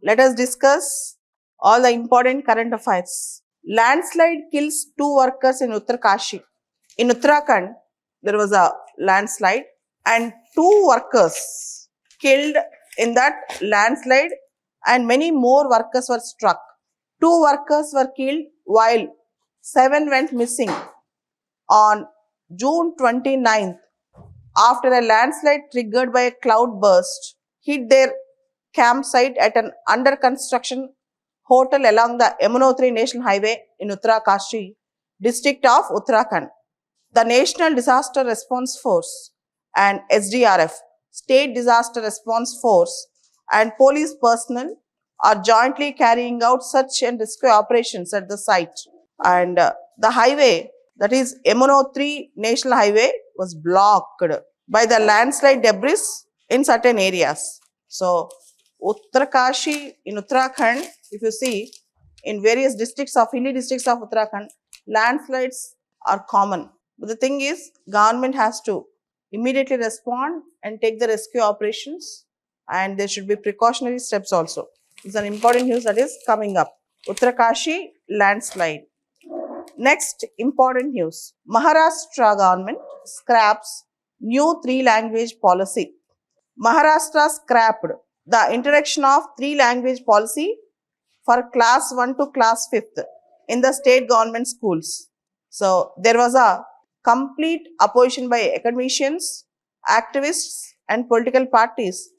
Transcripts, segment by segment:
let us discuss all the important current affairs. Landslide kills 2 workers in Uttarkashi. In Uttarakhand, there was a landslide and 2 workers killed in that landslide and many more workers were struck. 2 workers were killed while 7 went missing on June 29th after a landslide triggered by a cloud burst hit their campsite at an under construction hotel along the Yamunotri National Highway in Uttarkashi, district of Uttarakhand. The National Disaster Response Force and SDRF, State Disaster Response Force, and police personnel are jointly carrying out search and rescue operations at the site. And the highway, that is Yamunotri National Highway, was blocked by the landslide debris in certain areas. So, Uttarkashi in Uttarakhand, if you see, in various districts of hilly districts of Uttarakhand, landslides are common. But the thing is, government has to immediately respond and take the rescue operations, and there should be precautionary steps also. It's an important news that is coming up. Uttarkashi landslide. Next important news. Maharashtra government scraps new 3-language policy. Maharashtra scrapped the introduction of 3-language policy for class 1 to class 5th in the state government schools. So, there was a complete opposition by academicians, activists and political parties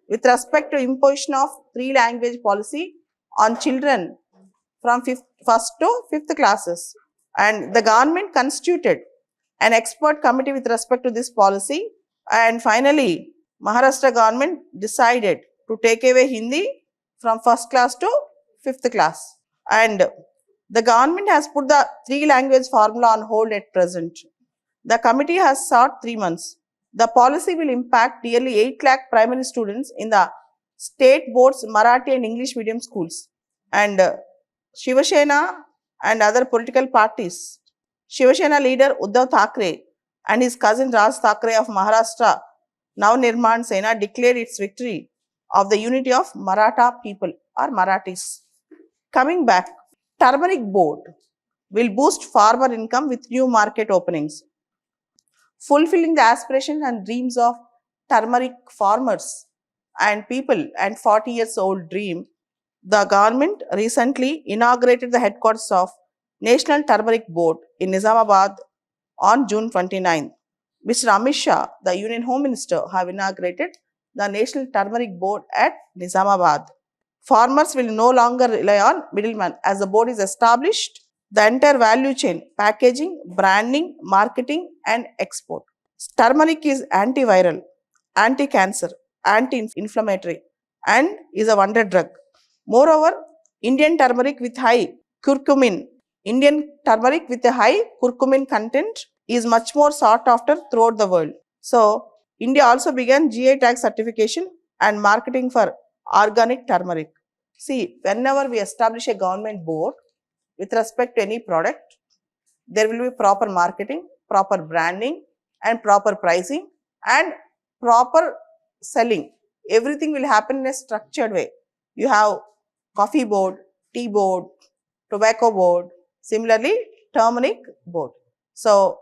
with respect to imposition of 3-language policy on children from 1st to 5th classes. And the government constituted an expert committee with respect to this policy, and finally Maharashtra government decided to take away Hindi from 1st class to 5th class, and the government has put the 3-language formula on hold at present. The committee has sought 3 months. The policy will impact nearly 8 lakh primary students in the state boards Marathi and English medium schools, and Shiva Sena and other political parties. Shiva Sena leader Uddhav Thackeray and his cousin Raj Thackeray of Maharashtra, Nav Nirman Sena, declared its victory of the unity of Maratha people or Marathis. Coming back, Turmeric Board will boost farmer income with new market openings. Fulfilling the aspirations and dreams of turmeric farmers and people and 40 years old dream, the government recently inaugurated the headquarters of National Turmeric Board in Nizamabad on June 29. Mr. Amit Shah, the Union Home Minister, have inaugurated the National Turmeric Board at Nizamabad. Farmers will no longer rely on middlemen as the board is established. The entire value chain, packaging, branding, marketing and export. Turmeric is antiviral, anti-cancer, anti-inflammatory and is a wonder drug. Moreover, Indian turmeric with high curcumin content is much more sought after throughout the world. So, India also began GI tag certification and marketing for organic turmeric. See, whenever we establish a government board with respect to any product, there will be proper marketing, proper branding and proper pricing and proper selling. Everything will happen in a structured way. You have coffee board, tea board, tobacco board, similarly turmeric board. So,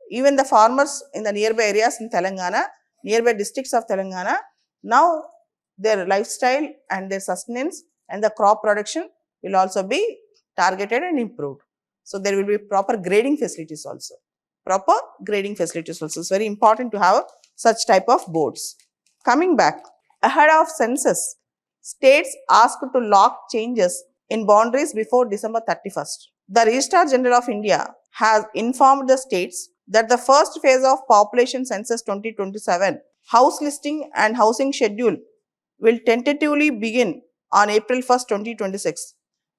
even the farmers in the nearby areas in Telangana, nearby districts of Telangana, now their lifestyle and their sustenance and the crop production will also be targeted and improved. So, there will be proper grading facilities also. It's very important to have such type of boards. Coming back, ahead of census, states asked to lock changes in boundaries before December 31st. The Registrar General of India has informed the states that the first phase of Population Census 2027 house listing and housing schedule will tentatively begin on April 1st, 2026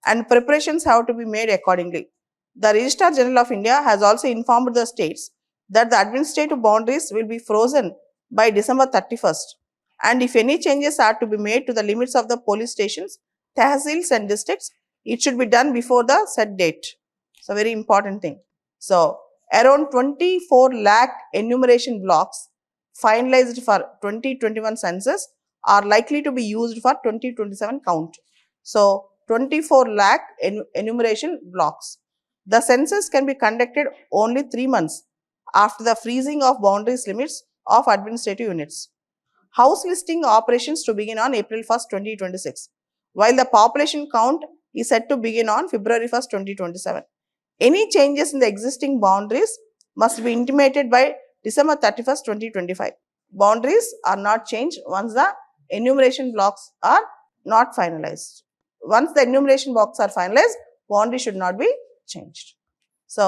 and preparations have to be made accordingly. The Registrar General of India has also informed the states that the administrative boundaries will be frozen by December 31st and if any changes are to be made to the limits of the police stations, tehsils and districts, it should be done before the set date. It's a very important thing. So, around 24 lakh enumeration blocks finalized for 2021 census are likely to be used for 2027 count. So 24 lakh enumeration blocks. The census can be conducted only 3 months after the freezing of boundaries limits of administrative units. House listing operations to begin on April 1st, 2026, while the population count is set to begin on February 1st, 2027. Any changes in the existing boundaries must be intimated by December 31st, 2025. Boundaries are not changed once the enumeration blocks are not finalized. Once the enumeration blocks are finalized, boundary should not be changed. So,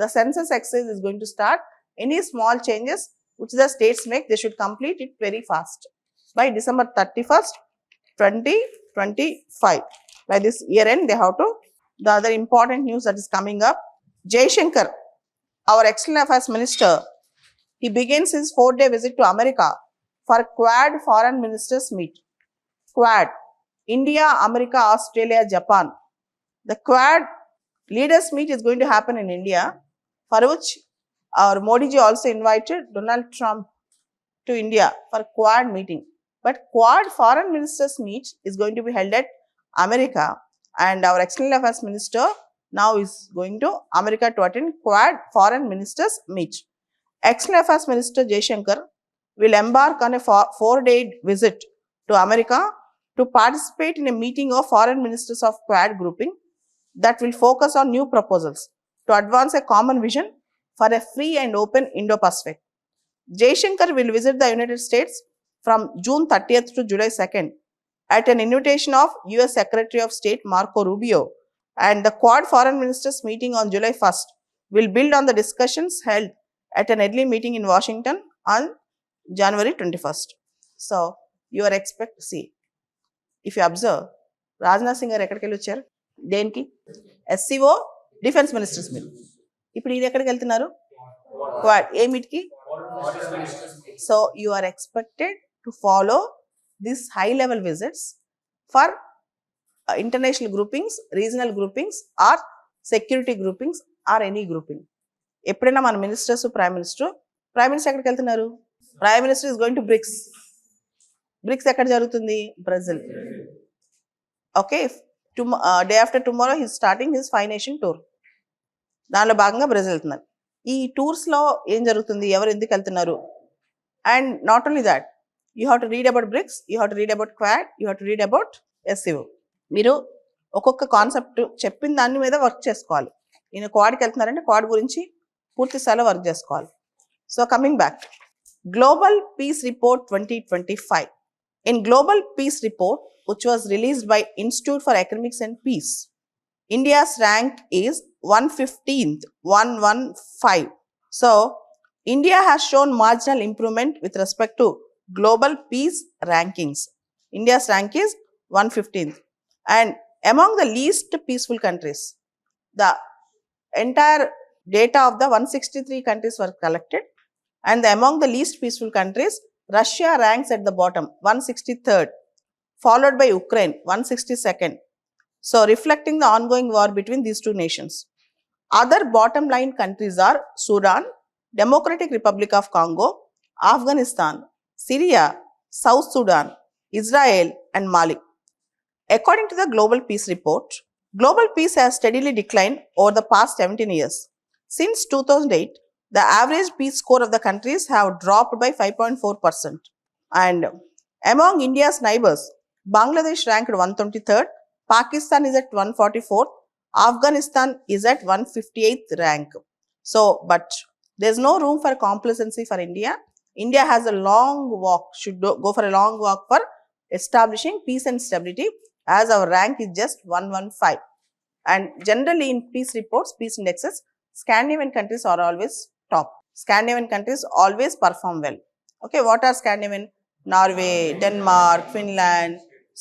the census exercise is going to start. Any small changes which the states make, they should complete it very fast by December 31st, 2025. By this year end, they have to. The other important news that is coming up, Jaishankar, our External Affairs Minister, he begins his 4-day visit to America for Quad Foreign Ministers meet. Quad, India, America, Australia, Japan. The Quad leaders meet is going to happen in India, for which our Modi ji also invited Donald Trump to India for Quad meeting. But Quad Foreign Ministers meet is going to be held at America, and our External Affairs Minister now is going to America to attend Quad Foreign Ministers meet. External Affairs Minister Jaishankar will embark on a 4-day visit to America to participate in a meeting of foreign ministers of Quad grouping that will focus on new proposals to advance a common vision for a free and open Indo-Pacific. Jaishankar will visit the United States from June 30th to July 2nd at an invitation of US Secretary of State Marco Rubio, and the Quad Foreign Ministers meeting on July 1st will build on the discussions held at an early meeting in Washington on January 21st. So, you are expect to see. If you observe, Rajnath Singh గారు ఎక్కడికి వెళ్ళి వచ్చారు? దేనికి? SCO defence ministers meet. ఇప్పుడు ఇది ఎక్కడికి వెళ్తున్నారు? Quad. ఏ మీట్కి? So you are expected to follow this high level visits for international groupings, regional groupings or security groupings or any grouping. ఎప్పుడైనా మన మినిస్టర్స్, ప్రైమ్ మినిస్టర్ ఎక్కడికి వెళ్తున్నారు? Prime minister is going to BRICS. BRICS ఎక్కడ జరుగుతుంది? Brazil. Okay, day after tomorrow he starting his 5 nation tour. దానిలో భాగంగా Brazil వెళ్తున్నారు. ఈ టూర్స్లో ఏం జరుగుతుంది, ఎవరు ఎందుకు వెళ్తున్నారు? And not only that, you have to read about BRICS, you have to read about Quad, you have to read about SCO. మీరు ఒక్కొక్క కాన్సెప్ట్ చెప్పిన దాని మీద వర్క్ చేసుకోవాలి. నేను క్వాడ్కి వెళ్తున్నారంటే క్వాడ్ గురించి పూర్తి స్థాయిలో వర్క్ చేసుకోవాలి. So coming back, global peace report 2025. In Global Peace Report, which was released by Institute for Economics and Peace, India's rank is 115th, 115. So, India has shown marginal improvement with respect to global peace rankings. India's rank is 115th. And among the least peaceful countries, the entire data of the 163 countries were collected, and among the least peaceful countries, Russia ranks at the bottom, 163rd, followed by Ukraine, 162nd. So, reflecting the ongoing war between these two nations. Other bottom line countries are Sudan, Democratic Republic of Congo, Afghanistan, Syria, South Sudan, Israel, and Mali. According to the Global Peace Report, global peace has steadily declined over the past 17 years. Since 2008, the average peace score of the countries have dropped by 5.4%. And among India's neighbors, Bangladesh ranked 123rd, Pakistan is at 144th, Afghanistan is at 158th rank. So, but there's no room for complacency for India. India has a long walk, should go for a long walk for establishing peace and stability, as our rank is just 115. And generally in peace reports, peace indexes, Scandinavian countries are always top. Scandinavian countries always perform well. Okay, what are Scandinavian? Norway, Denmark, Finland,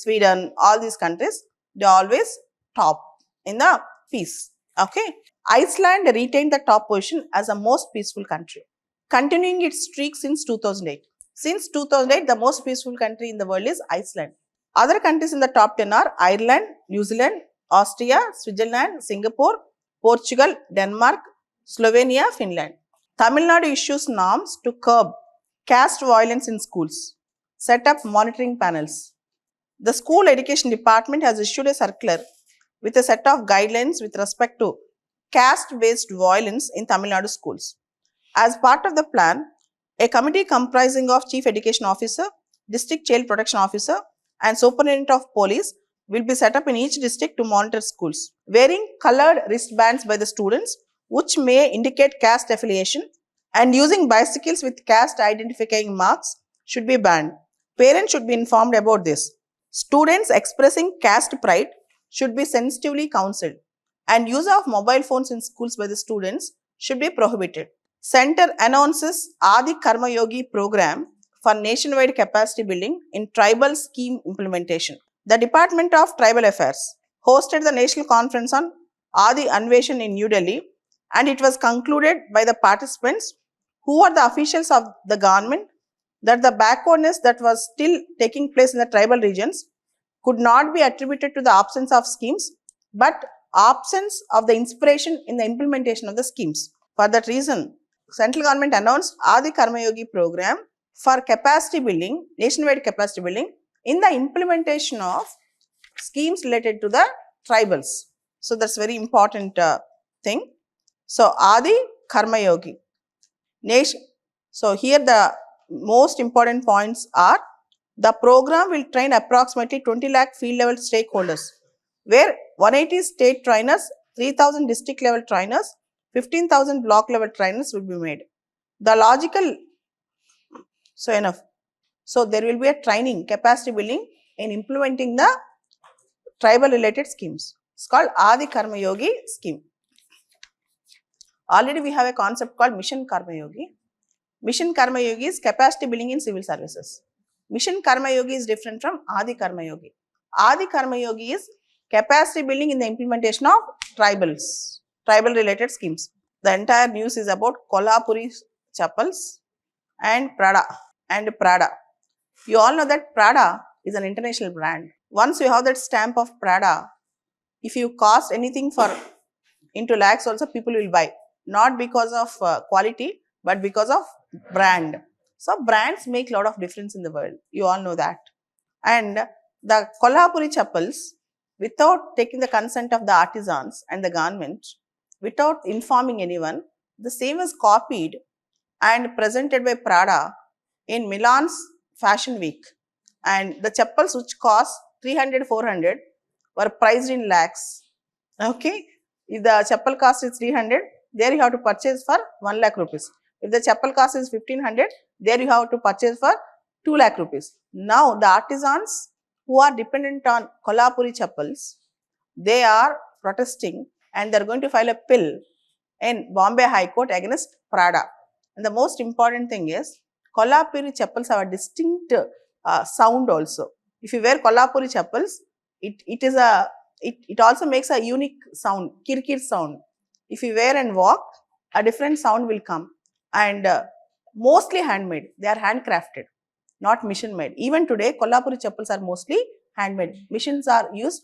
Sweden, all these countries, they always top in the peace. Okay, Iceland retained the top position as the most peaceful country, continuing its streak since 2008. Since 2008, the most peaceful country in the world is Iceland. Other countries in the top 10 are Ireland, New Zealand, Austria, Switzerland, Singapore, Portugal, Denmark, Slovenia, Finland. Tamil Nadu issues norms to curb caste violence in schools, set up monitoring panels. The school education department has issued a circular with a set of guidelines with respect to caste-based violence in Tamil Nadu schools. As part of the plan, a committee comprising of Chief Education Officer, District Child Protection Officer and Superintendent of Police will be set up in each district to monitor schools. Wearing colored wristbands by the students which may indicate caste affiliation and using bicycles with caste identifying marks should be banned. Parents should be informed about this. Students expressing caste pride should be sensitively counseled, and use of mobile phones in schools by the students should be prohibited. Center announces Adi Karma Yogi program for nationwide capacity building in tribal scheme implementation. The Department of Tribal Affairs hosted the national conference on Adi Anveshan in New Delhi, and it was concluded by the participants, who are the officials of the government, that the backwardness that was still taking place in the tribal regions could not be attributed to the absence of schemes, but absence of the inspiration in the implementation of the schemes. For that reason, central government announced Adi Karma Yogi program for capacity building, nationwide capacity building in the implementation of schemes related to the tribals. So that's very important thing. So Adi Karma Yogi. So here the most important points are: the program will train approximately 20 lakh field level stakeholders, where 180 state trainers, 3,000 district level trainers, 15,000 block level trainers will be made. The logical, so enough. So there will be a training, capacity building in implementing the tribal related schemes. It's called Adi Karma Yogi scheme. Already we have a concept called Mission Karma Yogi. Mission Karma Yogi is capacity building in civil services. Mission Karma Yogi is different from Adi Karma Yogi. Adi Karma Yogi is capacity building in the implementation of tribal related schemes. The entire news is about Kolhapuri chappals and Prada. You all know that Prada is an international brand. Once you have that stamp of Prada, if you cost anything for into lakhs also, people will buy. Not because of quality, but because of brand. So brands make a lot of difference in the world. You all know that. And the Kolhapuri chappals, without taking the consent of the artisans and the government, without informing anyone, the same is copied and presented by Prada in Milan's Fashion Week. And the chappals which cost 300, 400 were priced in lakhs. Okay. If the chappal cost is 300, there you have to purchase for 1 lakh rupees. If the chappal cost is 1500, there you have to purchase for 2 lakh rupees. Now, the artisans who are dependent on Kolhapuri chappals, they are protesting and they are going to file a bill in Bombay High Court against Prada. And the most important thing is, Kolhapuri chappals have a distinct sound also. If you wear Kolhapuri chappals, it also makes a unique sound, kirkir sound. If you wear and walk, a different sound will come. And mostly handmade, they are handcrafted, not machine made. Even today, Kolhapuri chappals are mostly handmade. Machines are used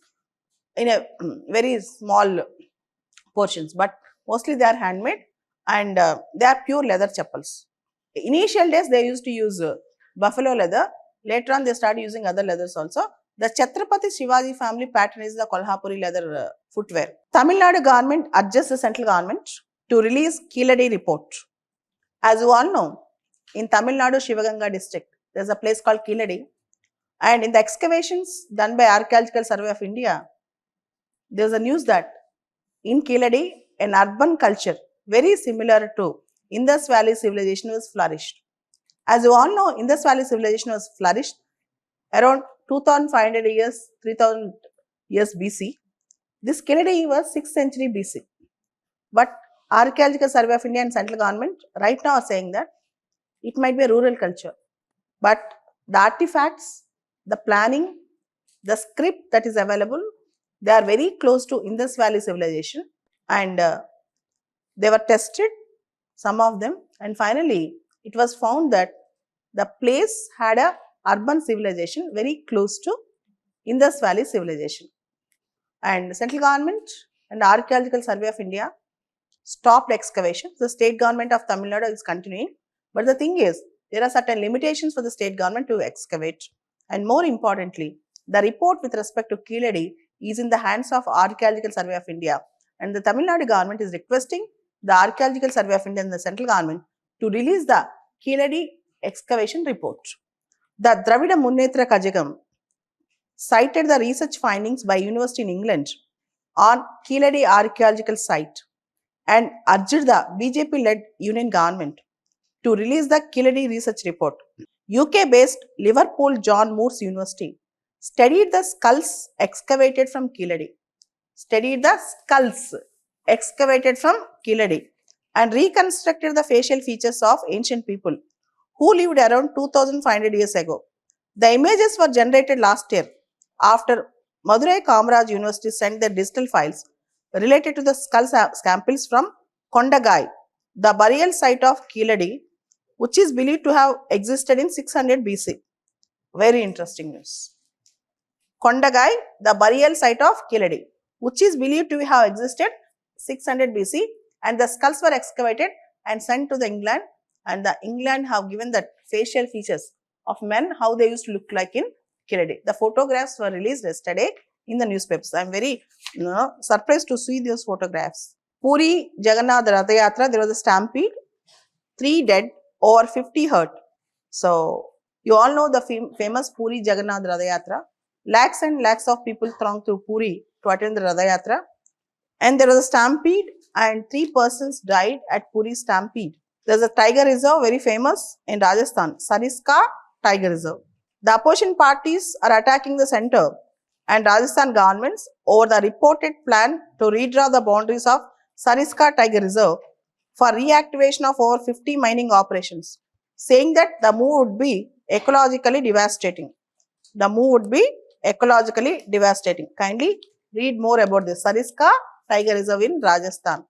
in a very small portions, but mostly they are handmade, and they are pure leather chappals. Initial days they used to use buffalo leather. Later on they started using other leathers also. The Chhatrapati Shivaji family pattern is the Kolhapuri leather footwear. Tamil Nadu government urges the central government to release Keeladi report. As you all know, in Tamil Nadu Shivaganga district, there is a place called Keeladi, and in the excavations done by Archaeological Survey of India, there is a news that in Keeladi, an urban culture very similar to Indus Valley civilization was flourished. As you all know, Indus Valley civilization was flourished around 2500 years, 3000 years BC. This Keeladi was 6th century BC. But Archaeological Survey of India and central government right now are saying that it might be a rural culture. But the artifacts, the planning, the script that is available, they are very close to Indus Valley civilization, and they were tested, some of them, and finally it was found that the place had a urban civilization very close to Indus Valley civilization. And central government and Archaeological Survey of India stopped excavations. The state government of Tamil Nadu is continuing, but the thing is, there are certain limitations for the state government to excavate, and more importantly, The report with respect to Keeladi is in the hands of Archaeological Survey of India, and the Tamil Nadu government is requesting the Archaeological Survey of India and the central government to release the Keeladi excavation report. The Dravida Munnetra Kajagam cited the research findings by University in England on Keeladi archaeological site and urged the BJP-led union government to release the Keeladi research report. UK-based Liverpool John Moores University studied the skulls excavated from Keeladi. And reconstructed the facial features of ancient people who lived around 2500 years ago. The images were generated last year after Madurai Kamaraj University sent their digital files related to the skull samples from Kondagai, the burial site of Keeladi, which is believed to have existed in 600 BC. Very interesting news. Kondagai, the burial site of Keeladi, which is believed to have existed 600 BC, and the skulls were excavated and sent to the England, and the England have given the facial features of men, how they used to look like in Keeladi. The photographs were released yesterday in the newspapers. I am very surprised to see those photographs. Puri Jagannath Ratha Yatra, there was a stampede, 3 dead, over 50 hurt. So, you all know the famous Puri Jagannath Ratha Yatra. Lakhs and lakhs of people thronged to Puri to attend the Ratha Yatra. And there was a stampede and 3 persons died at Puri stampede. There is a tiger reserve, very famous in Rajasthan, Sariska Tiger Reserve. The opposition parties are attacking the centre and Rajasthan governments over the reported plan to redraw the boundaries of Sariska Tiger Reserve for reactivation of over 50 mining operations, saying that the move would be ecologically devastating. Kindly read more about this Sariska Tiger Reserve in Rajasthan.